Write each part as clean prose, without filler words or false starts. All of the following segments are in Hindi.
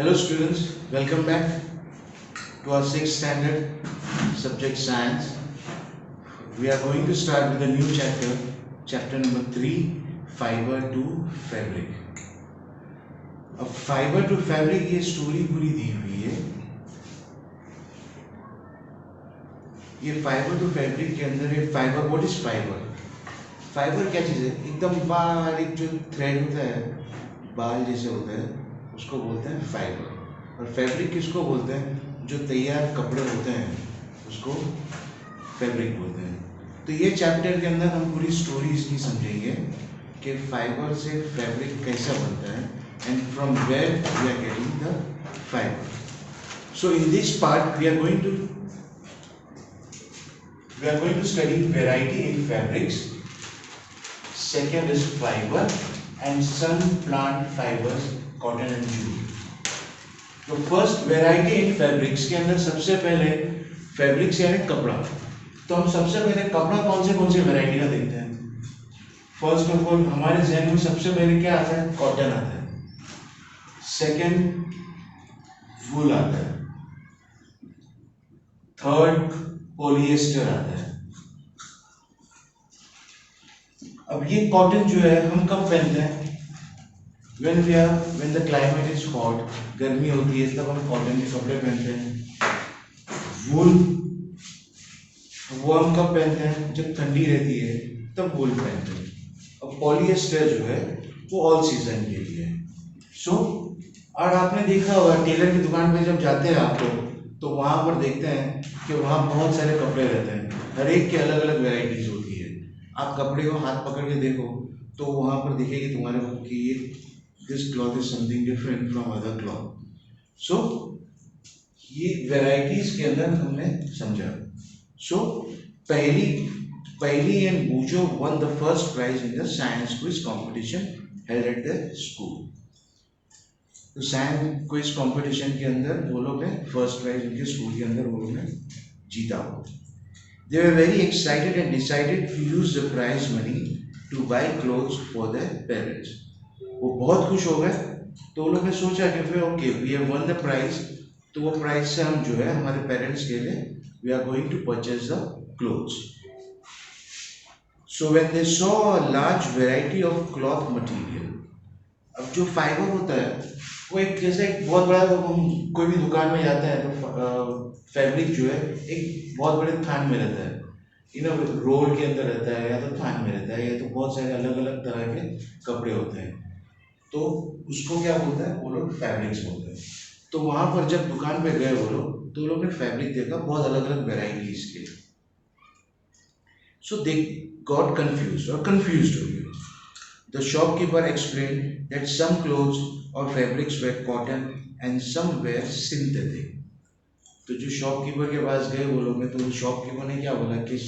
Hello students, welcome back to our 6th standard subject science. We are going to start with a new chapter, chapter number 3, fiber to fabric. अब फाइबर टू फैब्रिक ये स्टोरी पूरी दी हुई है. ये फाइबर टू फैब्रिक के अंदर है fibre. What is fibre? Fibre क्या चीज़ है? एकदम बारीक जो थ्रेड होता है, बाल जैसे होता है, उसको बोलते हैं फाइबर. और फैब्रिक किसको बोलते हैं? जो तैयार कपड़े होते हैं उसको फैब्रिक बोलते हैं. तो ये चैप्टर के अंदर हम पूरी स्टोरी इसकी समझेंगे कि फाइबर से फैब्रिक कैसा बनता है and from where we are getting the fiber. So in this part we are going to study variety in fabrics. Second is fiber and some plant fibers, cotton and jute. तो फर्स्ट वेराइटी इन फैब्रिक्स के अंदर सबसे पहले फैब्रिक्स यानी कपड़ा. तो हम सबसे पहले कपड़ा कौन से वेराइटी का देखते हैं. फर्स्ट ऑफ ऑल हमारे जहन में सबसे पहले क्या आता है? कॉटन आता है. सेकेंड वूल आता है. थर्ड पॉलिएस्टर आता है. अब ये कॉटन जो है हम कब पहनते हैं? when the climate is hot, गर्मी होती है तब हम कॉटन के कपड़े पहनते हैं. वूल वो हम कब पहनते हैं? जब ठंडी रहती है तब वूल पहनते हैं. अब पॉलिएस्टर जो है वो ऑल सीजन के लिए है. और आपने देखा होगा टेलर की दुकान पे जब जाते हैं आप लोग तो वहाँ पर देखते हैं कि वहाँ बहुत सारे कपड़े रहते हैं. हर एक के अलग अलग वेराइटीज होती है. आप कपड़े को हाथ पकड़ के देखो तो वहाँ पर दिखेगी तुम्हारे को कि ये this cloth is something different from other cloth. So ये वेराइटीज के अंदर हमने समझा. So Paheli and Boojho won the first prize in the science quiz competition held at the school. तो साइंस क्विज कंपटीशन के अंदर वो लोग ने फर्स्ट प्राइज उनके स्कूल के अंदर वो लोग ने जीता. They were very excited and decided to use the prize money to buy clothes for their parents. वो बहुत खुश हो गए तो वो लोग ने सोचा कि फिर okay we have won the prize, तो वो प्राइज से हम जो है हमारे पेरेंट्स के लिए we are going to purchase the clothes. So when they saw a large variety of cloth material. अब जो फाइबर होता है वो एक जैसे एक बहुत बड़ा, हम कोई भी दुकान में जाते हैं तो फैब्रिक जो है एक बहुत बड़े थान में रहता है, रोल के अंदर रहता है या तो थान में रहता है या तो बहुत सारे अलग अलग तरह के कपड़े होते हैं. तो उसको क्या बोलते हैं? वो लोग फैब्रिक्स बोलते हैं. तो वहाँ पर जब दुकान पे गए वो लोग तो लोग ने फैब्रिक देखा बहुत अलग अलग वेराइटीज के. सो दे गॉट कंफ्यूज्ड हो गए. The shopkeeper explained that some clothes or fabrics were cotton and some were synthetic. तो जो शॉपकीपर के पास गए वो लोग ने, तो शॉपकीपर ने क्या बोला कि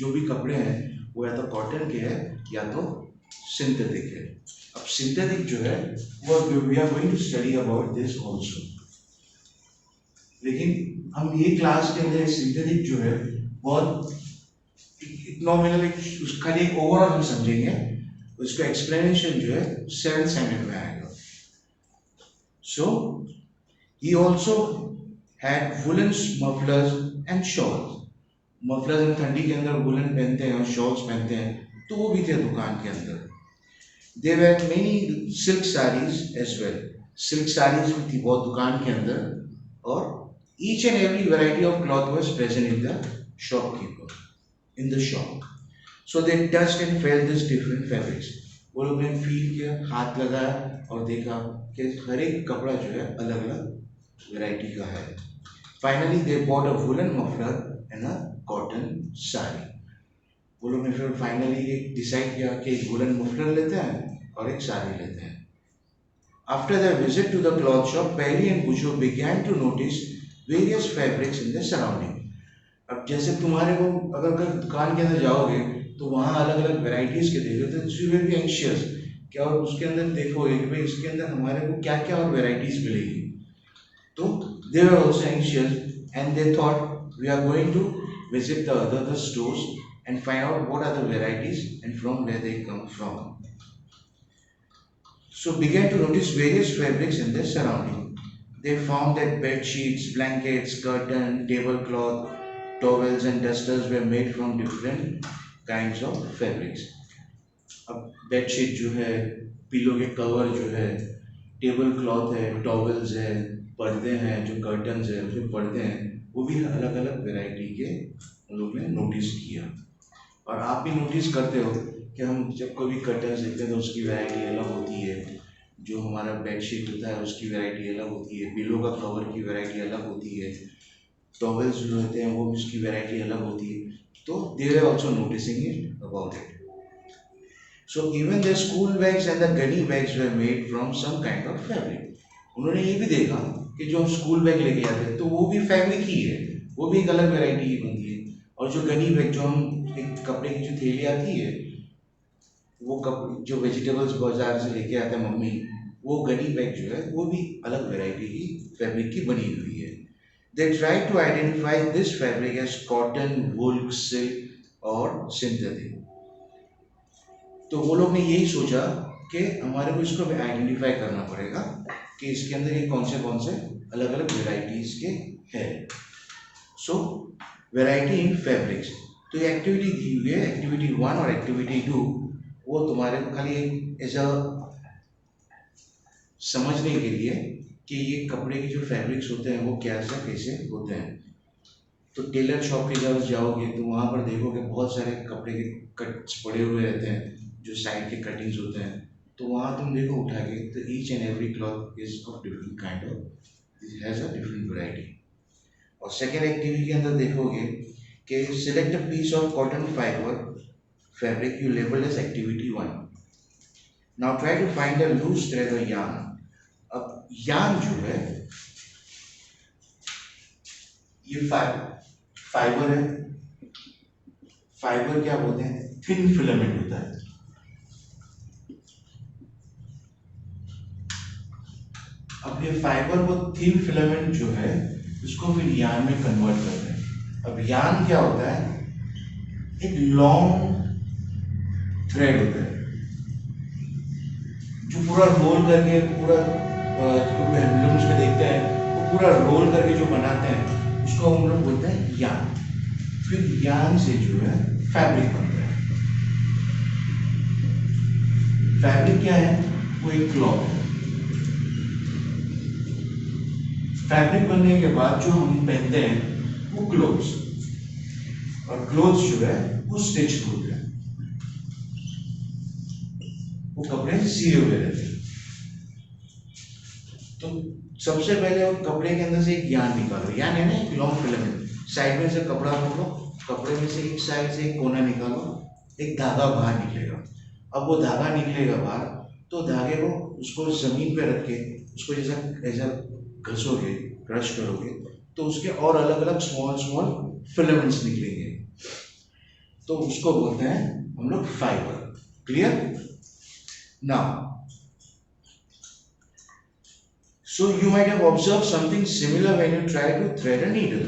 जो भी कपड़े हैं वो या तो कॉटन के हैं या तो सिंथेटिक है. अब सिंथेटिक जो है वो we are going to study about this also. लेकिन हम ये क्लास के अंदर सिंथेटिक जो है बहुत नॉमिनल उसका एक ओवरऑल हम समझेंगे. उसका एक्सप्लेनेशन जो है 7th स्टैंडर्ड में आएगा. So he also had woollen mufflers and shawls. Mufflers हम ठंडी के अंदर वुलन पहनते हैं और शॉल्स पहनते हैं, तो वो भी थे दुकान के अंदर. There were many silk saris as well. Silk saris भी थी बहुत दुकान के अंदर. और each and every variety of cloth was present in the shopkeeper in the shop. So they touched and felt these different fabrics. वो लोग ने फील किया, हाथ लगाया और देखा कि हर एक कपड़ा जो है अलग अलग वैरायटी का है. Finally they bought a woolen muffler and a cotton saree. वो लोग ने फिर फाइनली एक डिसाइड किया कि एक वुलन मफलर लेते हैं और एक साड़ी लेते हैं. After their visit to the cloth shop, Perry and Bujo began to notice various fabrics in their surrounding. अब जैसे तुम्हारे को अगर दुकान के अंदर जाओगे तो वहाँ अलग अलग वेराइटीज के देखो तो यू विल बी एंशियस क्या, और उसके अंदर देखोगे कि भाई इसके अंदर हमारे को क्या क्या और वेराइटीज मिलेगी. तो they were also anxious and they thought we are going to visit the other stores and find out what are the varieties and from where they come from. So began to notice various fabrics in their surrounding. they found that bed sheets, blankets, curtain, tablecloth, towels and dusters were made from different kinds of fabrics. अब बेडशीट जो है, पिलो के कवर जो है, टेबल क्लॉथ है, टॉवल्स है, पर्दे हैं, जो कर्टन्स है, जो पर्दे हैं, वो भी अलग अलग वैरायटी के हम लोग ने नोटिस किया। और आप भी नोटिस करते हो कि हम जब कोई भी कर्टन्स देखते हैं तो उसकी वैरायटी अलग होती है, जो हमारा बेडशीट होता है उसकी वैरायटी अलग होती है, पिलो का कवर की वैरायटी अलग होती है, टॉवल्स जो होते हैं वो भी उसकी वैरायटी अलग होती है। तो they are also noticing it about it. So even the school bags and the gunny bags were made from some kind of fabric. उन्होंने ये भी देखा कि जो हम स्कूल बैग लेके आते हैं तो वो भी फैब्रिक ही है, वो भी एक अलग वैरायटी की बनती है। और जो गनी बैग जो हम एक कपड़े की जो थैली आती है, वो कप जो वेजिटेबल्स बाजार से लेके आता है मम्मी, वो गनी बैग जो है वो भी अलग वैरायटी की फैब्रिक की बनी हुई है। They tried to identify this fabric as cotton, wool, silk और synthetic. तो वो लोग ने यही सोचा कि हमारे को इसको आइडेंटिफाई करना पड़ेगा कि इसके अंदर ये कौन से अलग अलग वेराइटीज के हैं। सो वेराइटी इन फैब्रिक्स, तो ये एक्टिविटी दी हुई है, एक्टिविटी 1 और एक्टिविटी 2, वो तुम्हारे को खाली एज अ समझने के लिए कि ये कपड़े के जो फैब्रिक्स होते हैं वो कैसे होते हैं। तो टेलर शॉप के जब जाओगे तो वहाँ पर देखोगे बहुत सारे कपड़े के कट्स पड़े हुए रहते हैं, जो साइड के कटिंग्स होते हैं, तो वहाँ तुम देखो उठा के, तो each and every cloth is of different kind of, it has a different variety. और सेकेंड एक्टिविटी के अंदर देखोगे कि select a piece of cotton fiber fabric you label as activity 1। Now try to find a loose thread और यार्न। अब यार्न जो है ये फाइबर है, फाइबर क्या बोलते हैं, थिन फिलामेंट होता है। अब ये फाइबर को थिन फिलामेंट जो है इसको फिर यार्न में कन्वर्ट करते हैं। अब यार्न क्या होता है, एक लॉन्ग थ्रेड होता है जो पूरा रोल करके, पूरा हैंडलूम्स में देखते हैं वो पूरा रोल करके जो बनाते हैं उसको हम लोग बोलते हैं यार्न। फिर यार्न से जो है फैब्रिक बनता है। फैब्रिक क्या है, वो एक क्लॉथ है। फैब्रिक बनने के बाद जो हम पहनते हैं वो क्लोथ्स, और क्लोथ्स जो है वो स्टिच होते हैं, वो कपड़े सिए हुए रहते हैं। तो सबसे पहले वो कपड़े के अंदर से एक यार्न निकालो, यार्न है ना एक लॉन्ग फिलामेंट, साइड में से कपड़ा पकड़ो, कपड़े में से एक साइड से एक कोना निकालो, एक धागा बाहर निकलेगा। अब वो धागा निकलेगा बाहर, तो धागे को उसको जमीन पे रख के उसको जैसा घसोगे, क्रश करोगे, तो उसके और अलग अलग स्मॉल फिलामेंट्स निकलेंगे, तो उसको बोलते हैं हम लोग fiber. Clear? Now so you might have observe something similar when you try to thread a needle.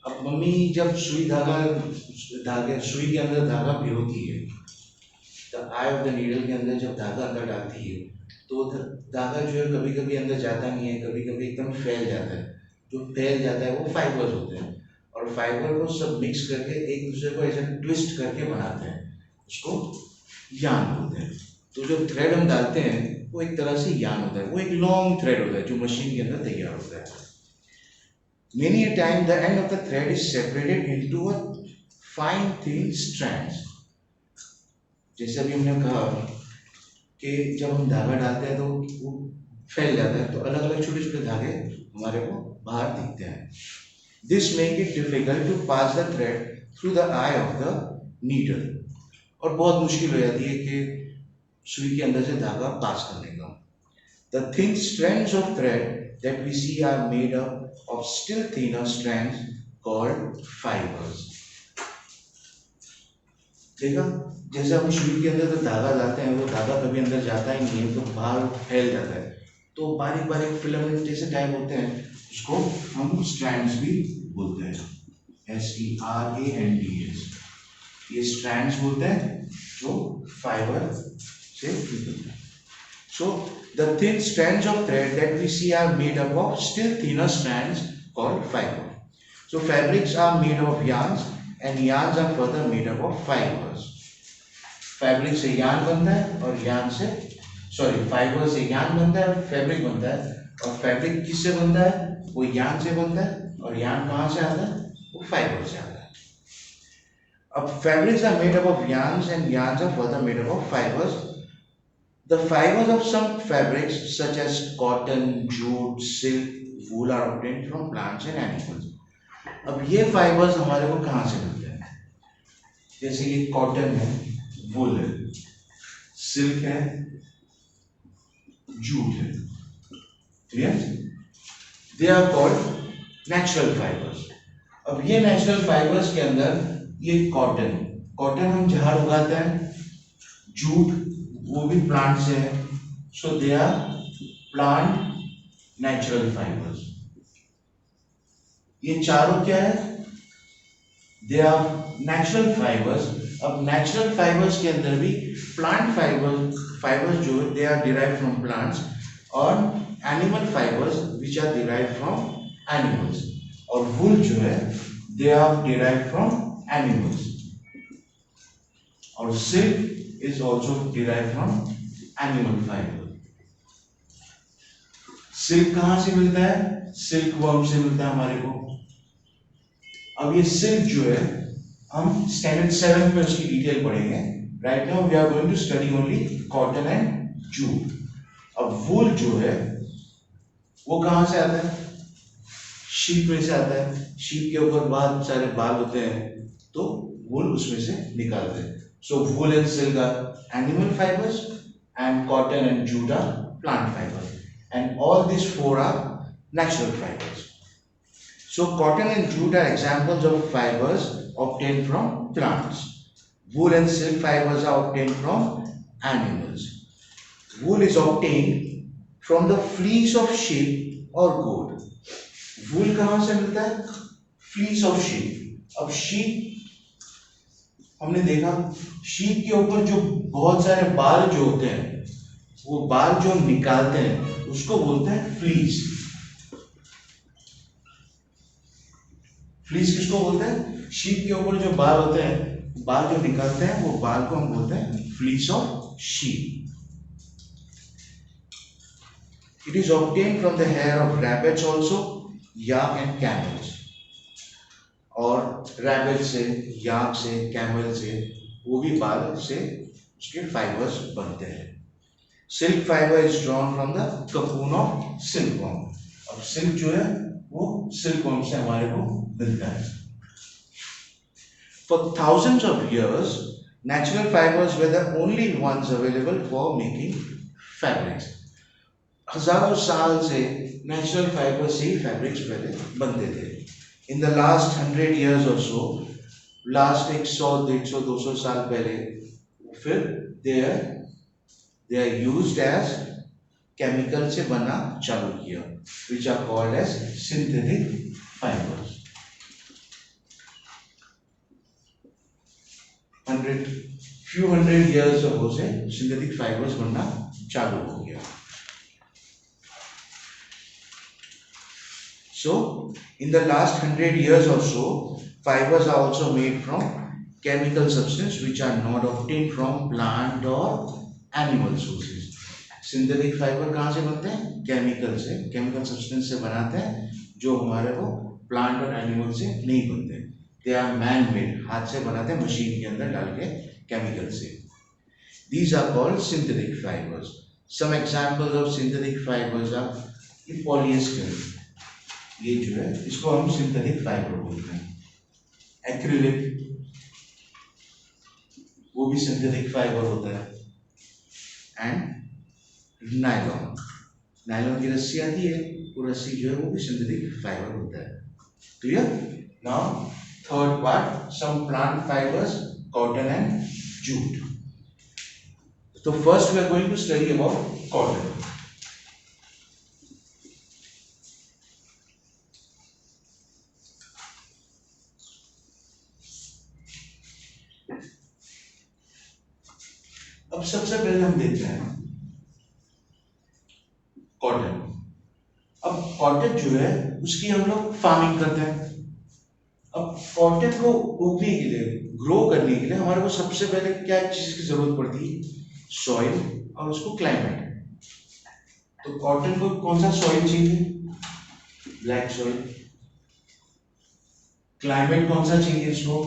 अब मम्मी जब सुई के अंदर धागा भिगोती है, the eye of the needle के अंदर जब धागा अंदर डालती है, तो धागा जो है कभी कभी अंदर जाता नहीं है, कभी कभी एकदम फैल जाता है। जो फैल जाता है वो फाइबर्स होते हैं, और फाइबर को सब मिक्स करके एक दूसरे को ऐसा ट्विस्ट करके बनाते हैं, उसको यार्न बोलते हैं। तो जो थ्रेड हम डालते हैं वो एक तरह से यार्न होता है, वो एक लॉन्ग थ्रेड होता है जो मशीन के अंदर तैयार होता है। Many a time the end of the thread is separated into a fine thin strands। जैसे अभी हमने कहा कि जब हम धागा डालते हैं तो वो फैल जाता है, तो अलग अलग छोटे छोटे धागे हमारे को बाहर दिखते हैं। This make it difficult to pass the thread through the eye of the needle, और बहुत मुश्किल हो जाती है कि सुई के अंदर से धागा पास करने का। The thin strands of thread that we see are made up of still thinner strands called fibers। देखा, जैसे हम सुई के अंदर तो धागा डालते हैं, वो धागा कभी अंदर जाता ही नहीं है, तो बाहर फैल जाता है, तो बारीक बारीक फिलामेंट जैसे टाइप होते हैं, उसको हम स्ट्रैंड्स भी बोलते हैं, STRANDS। ये स्ट्रैंड्स बोलते हैं जो फाइबर से निकलते हैं। So the thin strands of thread that we see are made up of still thinner strands called fiber. So fabrics are made of yarns and yarns are further made up of fibers. Fabric से यार्न बनता है और यार्न से फाइबर से यार्न बनता है और फैब्रिक बनता है, और फैब्रिक किससे बनता है? वो यार्न से बनता है, और यार्न कहाँ से आता है? वो फाइबर से आता है. अब fabrics are made up of yarns and yarns are further made up of fibers. The fibers of some fabrics such as cotton, jute, silk, wool are obtained from plants and animals. अब ये fibers हमारे को कहाँ से मिलते हैं? जैसे ये cotton है, wool है, silk है, jute है. Clear? They are called natural fibers. अब ये natural fibers के अंदर ये कॉटन हम जहां उगाते हैं, जूट वो भी प्लांट से है, so they are plant natural fibres. ये चारों क्या है? They are natural fibres. अब नेचुरल फाइबर्स के अंदर भी प्लांट फाइबर्स जो they are derive from plants, और animal fibres which are derive from animals, और वुल जो है they are derive from animals, और silk is also derived from animal fiber. silk कहां से मिलता है? silk worm से मिलता है हमारे को. अब ये silk जो है हम स्टैंडर्ड 7 में उसकी डिटेल पढ़ेंगे. Right now we are going to study only cotton and jute. अब वूल जो है वो कहां से आता है? शीप में से आता है. शीप के ऊपर बहुत सारे बाल होते हैं, तो वूल उसमें से निकालते हैं. So wool and silk are animal fibres and cotton and jute are plant fibres, and all this four are natural fibres. So cotton and jute are examples of fibres obtained from plants. Wool and silk fibers are obtained from animals. Wool is obtained from the fleece of sheep or goat. Wool कहां से मिलता है? Fleece of sheep. अब sheep हमने देखा, शीप के ऊपर जो बहुत सारे बाल जो होते हैं, वो बाल जो हम निकालते हैं उसको बोलते हैं फ्लीस. फ्लीस किसको बोलते हैं? शीप के ऊपर जो बाल होते हैं, बाल जो निकालते हैं, वो बाल को हम बोलते हैं fleece of sheep. It is obtained from the hair of rabbits also, yak and camels. और रैबिट से, याक से, कैमल से, वो भी बाल से उसके फाइबर्स बनते हैं. Silk fibre is drawn from the cocoon of silkworm. अब सिल्क जो है वो सिल्कवर्म से हमारे को मिलता है. For thousands of years natural fibers were the only ones available for making fabrics. हजारों साल से नेचुरल फाइबर से ही फैब्रिक्स पहले बनते थे. In the last 100 years or so, last 100, 150, 200 साल पहले, फिर they are used as chemical से बना चालू किया, which are called as synthetic fibers. few hundred years ago से synthetic fibers बनना चालू हो गया. So, in the last 100 years or so, fibers are also made from chemical substance which are not obtained from plant or animal sources. Synthetic fiber कहाँ से बनते हैं? Chemical से, chemical substance से बनाते हैं, जो हमारे को plant और animal से नहीं बनते. They are man-made, हाथ से बनाते हैं, मशीन के अंदर डाल के chemical से. These are called synthetic fibers. Some examples of synthetic fibers are polyester. ये जो है इसको हम सिंथेटिक फाइबर बोलते हैं. एक्रिलिक वो भी सिंथेटिक फाइबर होता है. एंड नायलॉन की रस्सी आती है, वो रस्सी जो है वो भी सिंथेटिक फाइबर होता है. Clear? Now third part, some plant fibres, cotton and jute. तो first we are going to study about cotton. अब सबसे पहले हम देखते हैं कॉटन जो है उसकी हम लोग फार्मिंग करते हैं। अब कॉटन को उगने के लिए, ग्रो करने के लिए हमारे को सबसे पहले क्या चीज की जरूरत पड़ती है? सॉइल और उसको क्लाइमेट। तो कॉटन को कौन सा सॉइल चाहिए? Black soil. क्लाइमेट कौन सा चाहिए इसको?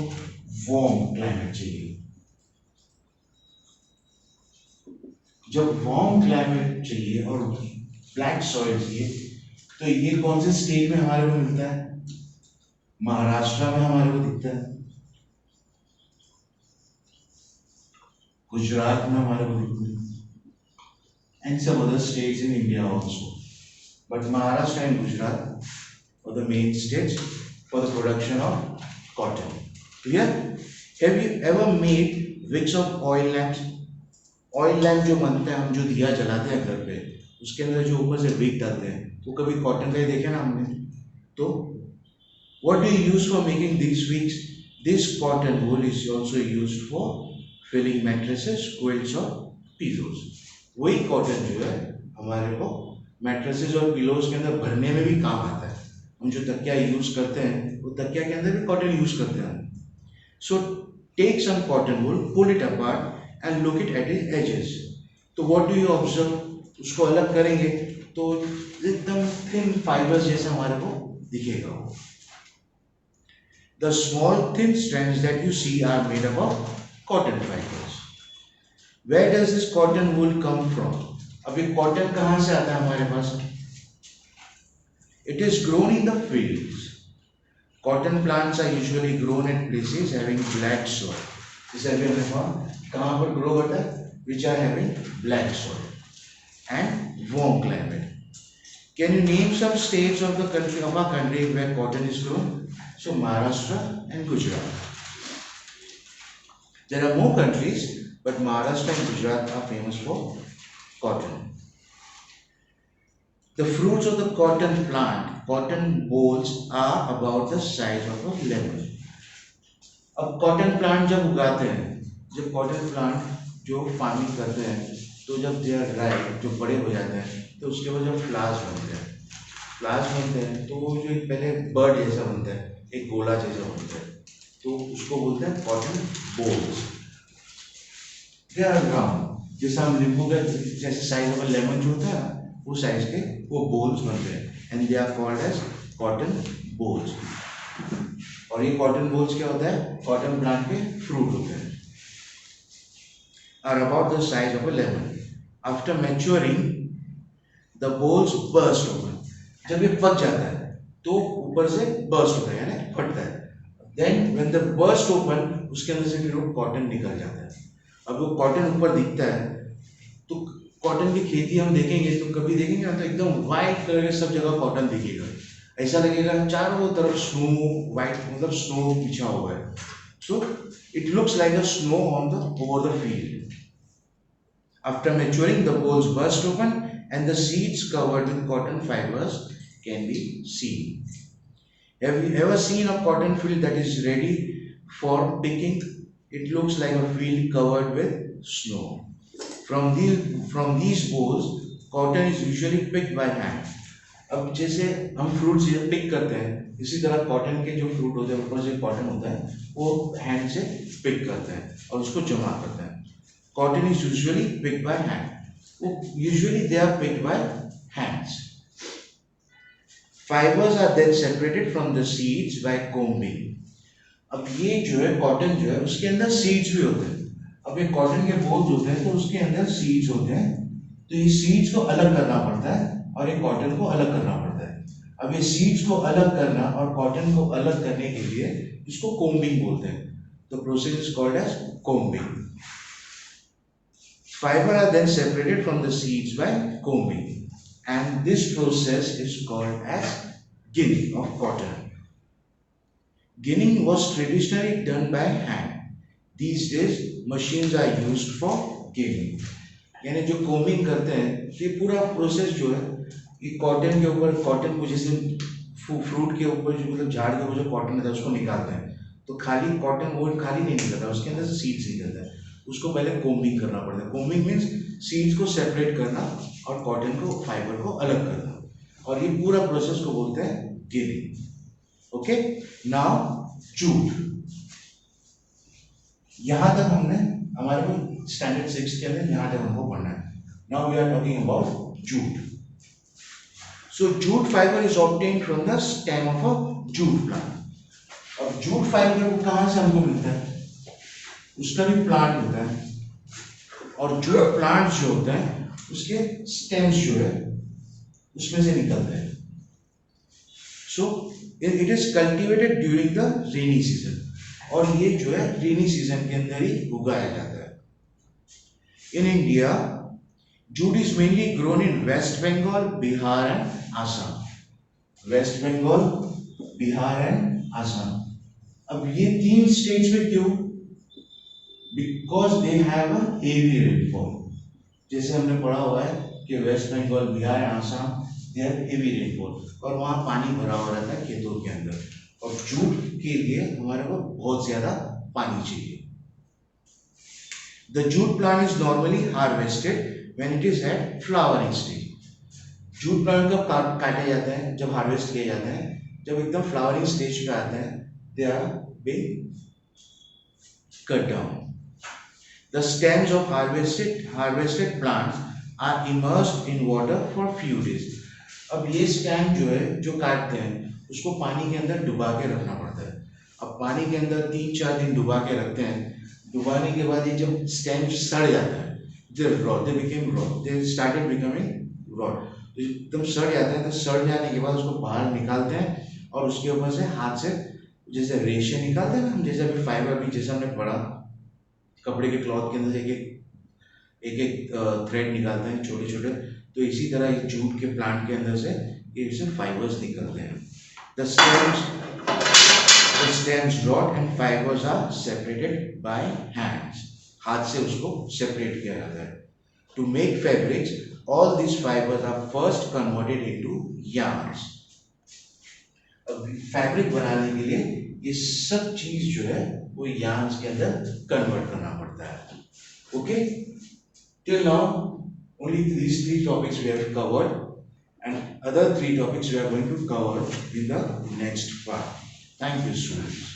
वार्म क्लाइमेट चाहिए। जब वार्म क्लाइमेट चाहिए और ब्लैक सॉइल चाहिए, तो ये कौन से स्टेट में हमारे को मिलता है? महाराष्ट्र में हमारे को दिखता है, गुजरात में हमारे को दिखता है, and some other states in India also, but Maharashtra and Gujarat are the main states for the production of cotton. Clear? Have you ever made wicks of oil lamps? Oil lamp जो बनता है, हम जो दिया जलाते हैं घर पे, उसके अंदर जो ऊपर से विक डालते हैं, तो कभी कॉटन का ही देखे ना हमने? तो what do you use for making these wicks? This cotton wool is also used for filling mattresses, quilts और pillows. वही कॉटन जो है हमारे को मैट्रेसेस और पिलोज के अंदर भरने में भी काम आता है। हम जो तकिया यूज करते हैं, वो तकिया के अंदर भी कॉटन यूज करते हैं। So take some cotton wool, pull it apart and look it at its edges. तो what do you observe? उसको अलग करेंगे तो एकदम थिन फाइबर्स जैसा हमारे को दिखेगा। The small thin strands that you see are made up of cotton fibers. Where does this cotton wool come from? अब ये कॉटन कहाँ से आता है हमारे पास? It is grown in the fields. Cotton plants are usually grown at places having black soil. जैसे अभी हमने कहा कहाँ पर ग्रो होता है? Which are having black soil and warm climate. Can you name some states of the country, of our country, where cotton is grown? So Maharashtra and Gujarat. There are more countries, but Maharashtra and Gujarat are famous for cotton. The fruits of the cotton plant, cotton bolls, are about the size of a lemon. अब कॉटन प्लांट जब उगाते हैं, जब कॉटन प्लांट जो फार्मिंग करते हैं, तो जब दे आर ड्राई, जो बड़े हो जाते हैं, तो उसके बाद जब फ्लावर्स बनते हैं, तो वो जो पहले बर्ड जैसा बनता है, एक गोला जैसा बनता है, तो उसको बोलते हैं cotton bolls. They are round, जैसा हम नींबू का जैसे साइज ऑफ लेमन जो होता है ना, वो साइज के वो बोल्स बनते हैं, and they are called as cotton bolls. और ये कॉटन बोल्स क्या होता है? कॉटन प्लांट के फ्रूट होते हैं। Are about the size of a lemon. After maturing the bolls burst open. जब ये पक जाता है तो ऊपर से बर्स्ट होता है, यानी फटता है। Then when the burst open, उसके अंदर से फिर वो कॉटन निकल जाता है। अब वो कॉटन ऊपर दिखता है, तो कॉटन की खेती हम देखेंगे तो कभी देखेंगे ना, तो एकदम व्हाइट कलर के सब जगह कॉटन दिखेगा, ऐसा लगेगा चारों तरफ स्नो व्हाइट, मतलब स्नो बिछा हुआ है। So it looks like a snow on the over the field. After maturing the bolls burst open and the seeds covered with cotton fibers can be seen. Have you ever seen a cotton field that is ready for picking? It looks like a field covered with snow. From these bolls, cotton is usually picked by hand. अब जैसे हम फ्रूट्स पिक करते हैं, इसी तरह कॉटन के जो फ्रूट होते हैं, ऊपर से कॉटन होता है, वो हैंड से पिक करते हैं और उसको जमा करते हैं। Cotton is usually picked by hand. Usually they are picked by hands. Fibers are then separated from the seeds by combing. अब ये जो है कॉटन जो है, उसके अंदर सीड्स भी होते हैं। अब ये कॉटन के बोल्स होते हैं, तो उसके अंदर सीड्स होते हैं, तो ये सीड्स को अलग करना पड़ता है और ये कॉटन को अलग करना पड़ता है। अब ये सीड्स को अलग करना और कॉटन को अलग करने के लिए इसको कोम्बिंग बोलते हैं। तो process is called as combing. Fiber are then separated from the seeds by combing, and this process is called as ginning of cotton. Ginning was traditionally done by hand. These days, machines are used for ginning. यानी जो कोम्बिंग करते हैं, ये पूरा प्रोसेस जो है, ये कॉटन के ऊपर, कॉटन को जैसे फ्रूट के ऊपर जो, मतलब झाड़ के ऊपर जो कॉटन रहता है उसको निकालते हैं, तो खाली कॉटन वो खाली नहीं निकलता, उसके अंदर से सीड्स निकलता है, उसको पहले कोम्बिंग करना पड़ता है। कोम्बिंग मीन्स सीड्स को सेपरेट करना और कॉटन को, फाइबर को अलग करना। और ये पूरा प्रोसेस को बोलते हैं गिनिंग। Okay, now jute. यहां तक हमने हमारे को स्टैंडर्ड 6 के अंदर यहां तक हमको पढ़ना है। Now we are talking about jute. So jute fibre is obtained from the stem of a jute plant. अब जूट फाइबर को कहां से हमको मिलता है? उसका भी प्लांट होता है, और जूट प्लांट जो होता है उसके स्टेम्स जो है उसमें से निकलते हैं। So it is cultivated during the rainy season, और ये जो है रेनी सीजन के अंदर ही उगाया जाता है। In India jute is mainly grown in West Bengal, Bihar and Assam. West Bengal, Bihar and Assam. अब ये तीन स्टेट्स में क्यों? Because they have a heavy rainfall. जैसे हमने पढ़ा हुआ है कि West Bengal, Bihar and Assam they have heavy rainfall, और वहां पानी भरा हुआ रहता है खेतों के अंदर, और जूट के लिए हमारे को बहुत ज्यादा पानी चाहिए। The jute plant is normally harvested when it is at flowering stage. Jute plant कब काटे जाते हैं? जब हार्वेस्ट किए जाते हैं, जब एकदम फ्लावरिंग स्टेज पे आते हैं, they are being cut down. The stems of harvested plants are immersed in water for few days. अब ये स्टेम जो है जो काटते हैं उसको पानी के अंदर डुबा के रखना पड़ता है। अब पानी के अंदर 3-4 दिन डुबा के रखते हैं। डुबाने के बाद ये जब स्टेम सड़ जाता है, they started becoming rot. एकदम सड़ जाता है, तो सड़ जाने के बाद उसको बाहर निकालते हैं, और उसके ऊपर से हाथ से जैसे रेशे निकालते हैं ना, जैसे अभी फाइबर भी जैसे हमने पढ़ा, कपड़े के क्लॉथ के अंदर से एक थ्रेड निकालते हैं छोटे छोटे, तो इसी तरह ये जूट के प्लांट के अंदर से ये फाइबर्स निकलते हैं। The stems rot and fibers are separated by hands. हाथ से उसको सेपरेट किया जाता है। To make fabrics, all these fibers are first converted into yarns. अब फैब्रिक बनाने के लिए ये सब चीज जो है वो yarns के अंदर कन्वर्ट करना पड़ता है। Okay? Till now, only these 3 topics we have covered, and other 3 topics we are going to cover in the next part. Thank you, students.